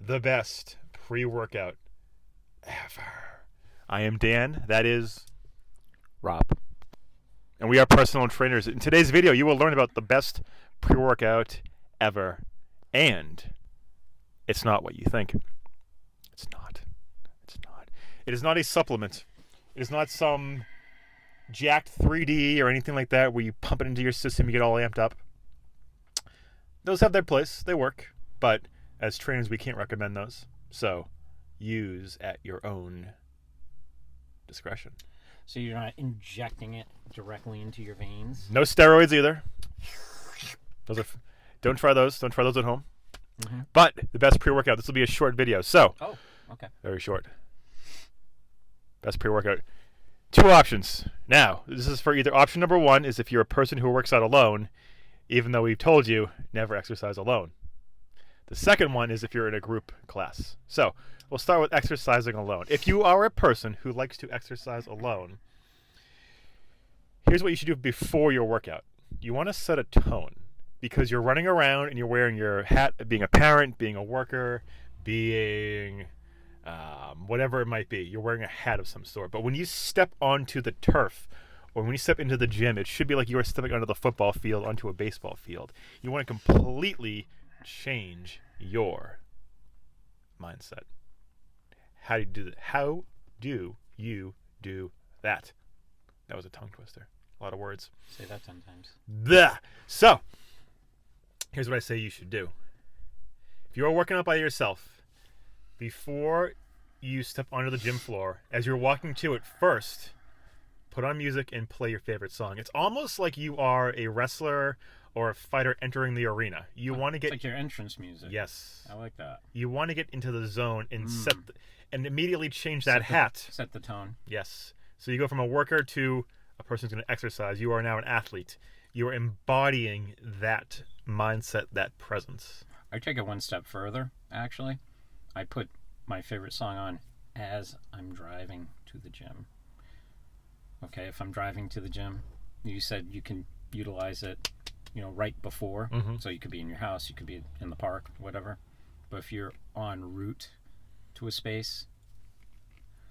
the best pre-workout ever. I am Dan. That is Rob. And we are personal trainers. In today's video, you will learn about the best pre-workout ever. And it's not what you think. It's not. It's not. It is not a supplement. It is not some jacked 3D or anything like that where you pump it into your system, you get all amped up. Those have their place. They work. But as trainers, we can't recommend those. So use at your own discretion. So you're not injecting it directly into your veins? No steroids either. Those are. Don't try those. Don't try those at home. Mm-hmm. But the best pre-workout. This will be a short video. So. Oh, okay. Very short. Best pre-workout. 2 options. Now, this is for either option number 1 is if you're a person who works out alone, even though we've told you never exercise alone. The second one is if you're in a group class. So we'll start with exercising alone. If you are a person who likes to exercise alone, here's what you should do before your workout. You want to set a tone because you're running around and you're wearing your hat, being a parent, being a worker, being whatever it might be. You're wearing a hat of some sort. But when you step onto the turf or when you step into the gym, it should be like you are stepping onto the football field, onto a baseball field. You want to completely change your mindset. How do you do that? How do you do that? That was a tongue twister. A lot of words. Say that 10 times. Blah. So, here's what I say you should do. If you're working out by yourself, before you step onto the gym floor, as you're walking to it first, put on music and play your favorite song. It's almost like you are a wrestler or a fighter entering the arena. You want to get like your entrance music. Yes. I like that. You want to get into the zone and and immediately change that hat. Set the tone. Yes. So you go from a worker to a person who's going to exercise. You are now an athlete. You are embodying that mindset, that presence. I take it one step further, actually. I put my favorite song on as I'm driving to the gym. Okay, if I'm driving to the gym, you said you can utilize it, right before. Mm-hmm. So you could be in your house, you could be in the park, whatever. But if you're en route to a space,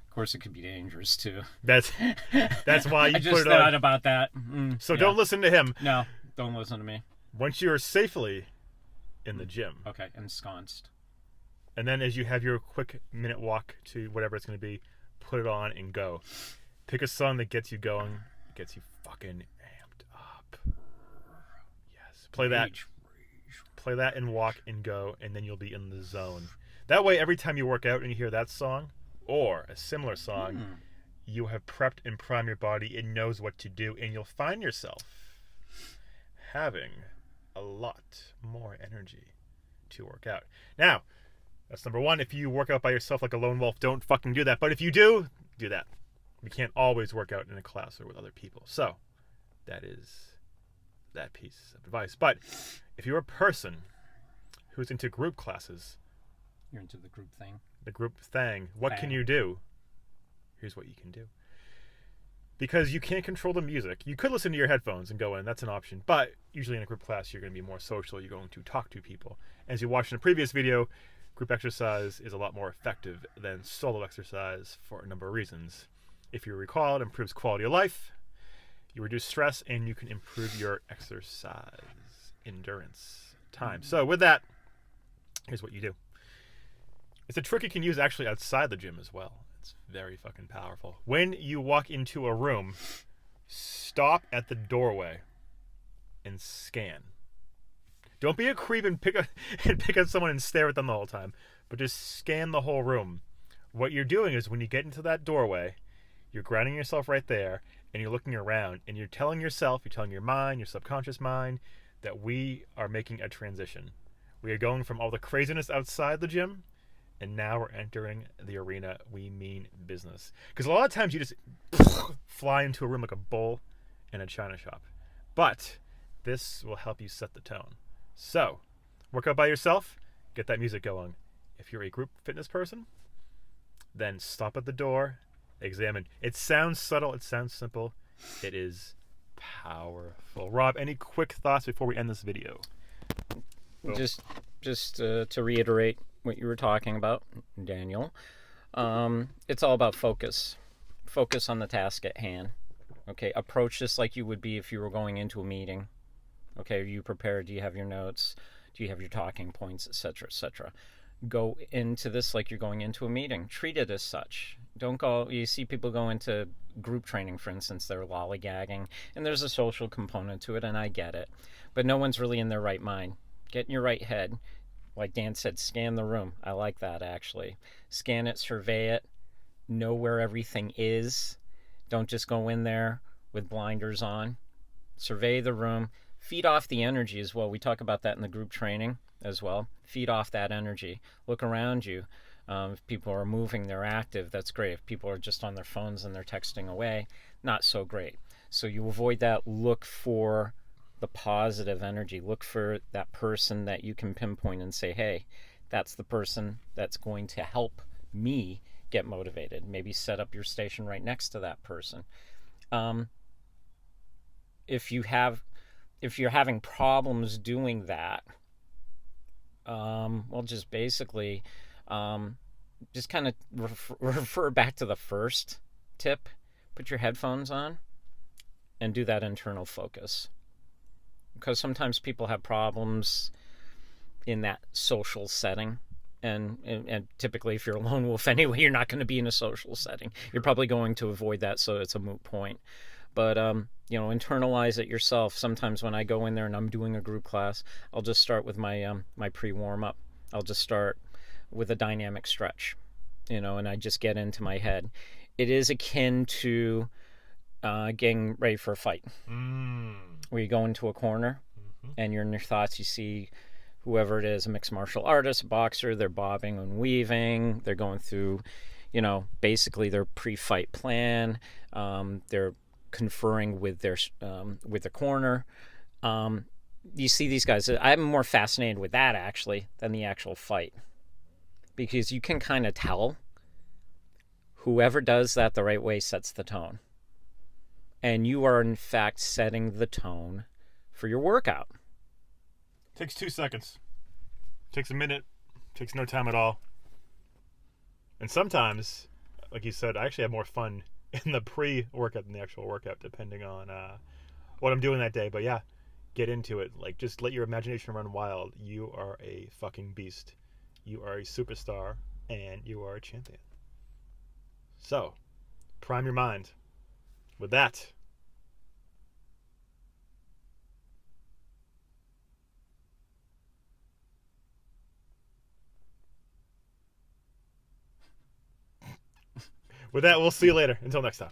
of course it could be dangerous too. That's why you I just put it thought on. about that. So don't listen to him. No, don't listen to me. Once you're safely in the gym. Okay, ensconced. And then as you have your quick minute walk to whatever it's going to be, put it on and go. Pick a song that gets you going, gets you fucking amped up. Yes. Play that. Play that and walk and go, and then you'll be in the zone. That way, every time you work out and you hear that song or a similar song, you have prepped and primed your body. It knows what to do, and you'll find yourself having a lot more energy to work out. Now, that's number 1. If you work out by yourself like a lone wolf, don't fucking do that. But if you do that. We can't always work out in a class or with other people. So, that is that piece of advice. But if you're a person who's into group classes, you're into the group thing. The group thing. What can you do? Here's what you can do. Because you can't control the music. You could listen to your headphones and go in. That's an option. But usually in a group class, you're going to be more social. You're going to talk to people. As you watched in a previous video, group exercise is a lot more effective than solo exercise for a number of reasons. If you recall, it improves quality of life, you reduce stress, and you can improve your exercise endurance time. So with that, here's what you do. It's a trick you can use actually outside the gym as well. It's very fucking powerful. When you walk into a room, stop at the doorway and scan. Don't be a creep and pick up someone and stare at them the whole time, but just scan the whole room. What you're doing is when you get into that doorway, you're grounding yourself right there, and you're looking around, and you're telling yourself, you're telling your mind, your subconscious mind, that we are making a transition. We are going from all the craziness outside the gym, and now we're entering the arena. We mean business. Because a lot of times you just fly into a room like a bull in a china shop. But this will help you set the tone. So, work out by yourself, get that music going. If you're a group fitness person, then stop at the door, examine. It sounds subtle, it sounds simple. It is powerful. Rob, any quick thoughts before we end this video? Just to reiterate, what you were talking about, Daniel. It's all about focus. Focus on the task at hand. Okay, approach this like you would be if you were going into a meeting. Okay, are you prepared? Do you have your notes? Do you have your talking points, etc., etc.? Go into this like you're going into a meeting. Treat it as such. Don't go. You see people go into group training, for instance, they're lollygagging, and there's a social component to it, and I get it. But no one's really in their right mind. Get in your right head. Like Dan said, scan the room. I like that, actually. Scan it, survey it, know where everything is. Don't just go in there with blinders on. Survey the room. Feed off the energy as well. We talk about that in the group training as well. Feed off that energy. Look around you. If people are moving, they're active, that's great. If people are just on their phones and they're texting away, not so great. So you avoid that. Look for the positive energy. Look for that person that you can pinpoint and say, hey, that's the person that's going to help me get motivated. Maybe set up your station right next to that person. If you're having problems doing that, well, just basically, just kind of refer back to the first tip. Put your headphones on and do that internal focus. Because sometimes people have problems in that social setting. And typically, if you're a lone wolf anyway, you're not going to be in a social setting. You're probably going to avoid that, so it's a moot point. But, internalize it yourself. Sometimes when I go in there and I'm doing a group class, I'll just start with my my pre-warm-up. I'll just start with a dynamic stretch, and I just get into my head. It is akin to getting ready for a fight. Where you go into a corner and you're in your thoughts, you see whoever it is, a mixed martial artist, a boxer, they're bobbing and weaving, they're going through, basically their pre-fight plan, they're conferring with the corner. You see these guys. I'm more fascinated with that, actually, than the actual fight. Because you can kind of tell whoever does that the right way sets the tone. And you are, in fact, setting the tone for your workout. Takes 2 seconds. Takes a minute. Takes no time at all. And sometimes, like you said, I actually have more fun in the pre-workout than the actual workout, depending on what I'm doing that day. But yeah, get into it. Like, just let your imagination run wild. You are a fucking beast. You are a superstar, and you are a champion. So, prime your mind. With that, we'll see you later. Until next time.